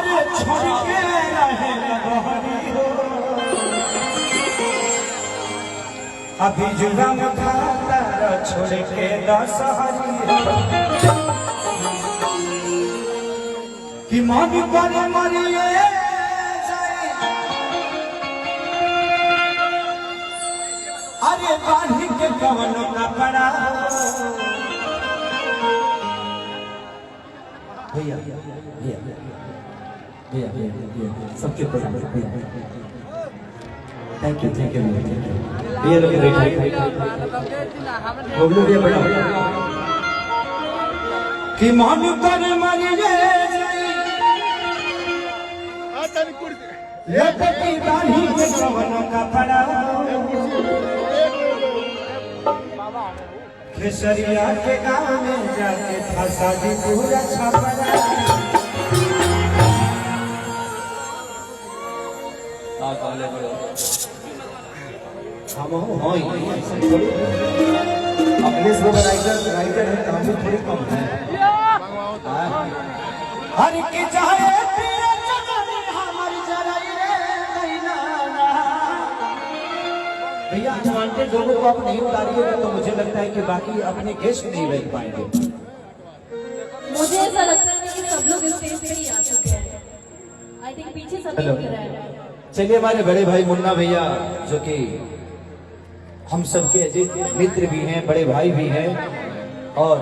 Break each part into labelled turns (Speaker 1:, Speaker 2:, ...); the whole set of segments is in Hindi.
Speaker 1: अरे छोड़ के रहे बहरी हो अभी जुगम खाता छोड़ के दशहरी हो कि मन करे मरिए जाए अरे बांधी के कवन कपड़ा भैया भैया भैया भैया सबके प्रणाम भैया थैंक यू भैया लोग बैठा बबलू भैया बैठा कि मन कर मरिए लटकी बांधी के कवन कपड़ा खेसरिया के गाँव में जाके फंसा दी पूरा छपरा हम अपने से राइटर है तो हम भी थोड़ी कम है हर की चाहे भैया अनवांटेड लोगों को आप नहीं उतारिएगा तो मुझे लगता है कि बाकी अपने गेस्ट नहीं रह पाएंगे।
Speaker 2: मुझे ऐसा लगता है कि सब लोग स्टेज पे ही आ चुके हैं। आई थिंक पीछे सब लोग हैं।
Speaker 1: चलिए हमारे बड़े भाई मुन्ना भैया जो कि हम सबके अजीज मित्र भी हैं, बड़े भाई भी हैं और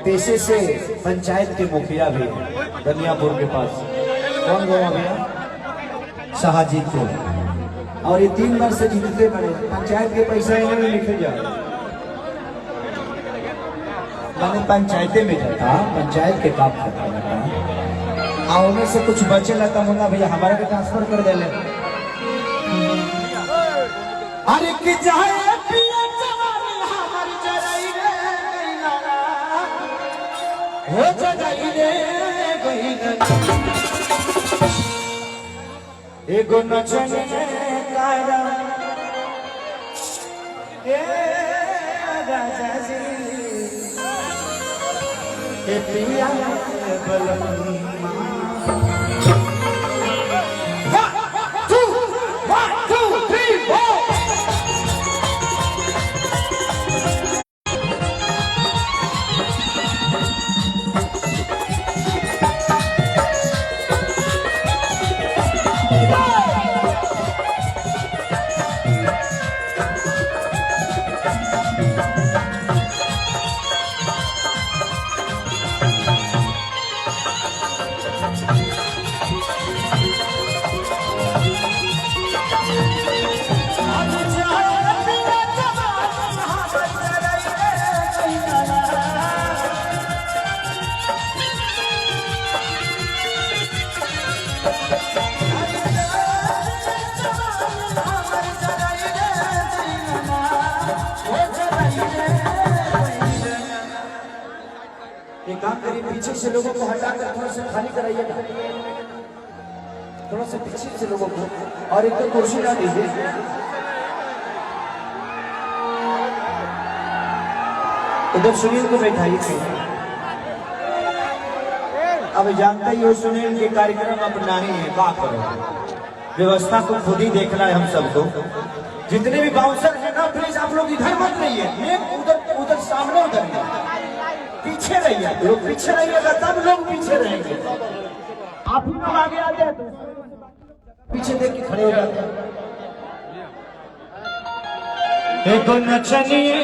Speaker 1: पेशे से पंचायत के मुखिया भी हैं दनियापुर के पास। कौन गया भैया? शाहजीपुर। और ये 3 बार से जीतते बड़े पंचायत के पैसा इन्होंने लिखे जा मैंने पंचायते में जाता पंचायत के काम करता जाता और उनमें से कुछ बचे लगा मुन्ना भैया हमारे को ट्रांसफर कर दे ले अरे कि जाए पिया जवानी हमारी जराई रे हो जराई रे गई एगो नचने कारा ए राजा जी ए पिया बलम्मा 1 2 3 4 एक काम करिए पीछे से लोगों को हटाकर थोड़ा सा खाली कराइएगा थोड़ा सा पीछे से लोगों को और एक तो कुर्सी ला दीजिए उधर सुनील को बैठाइए अब जानता ही हो सुनील ये कार्यक्रम अपना ही है क्या करो व्यवस्था को खुद ही देखना है हम सबको जितने भी बाउंसर है ना प्लीज आप लोग इधर मत रहिए उधर उधर सामने उधर पीछे रहिए लोग पीछे रहिएगा तब लोग पीछे रहेंगे आप ही लोग आगे आ जाए तो पीछे देख के खड़े हो जाते एगो नचनिए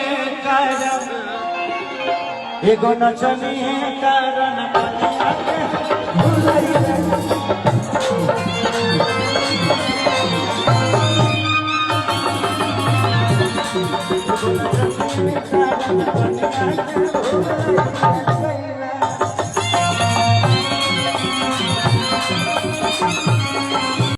Speaker 1: कारण एगो नचनिए कारण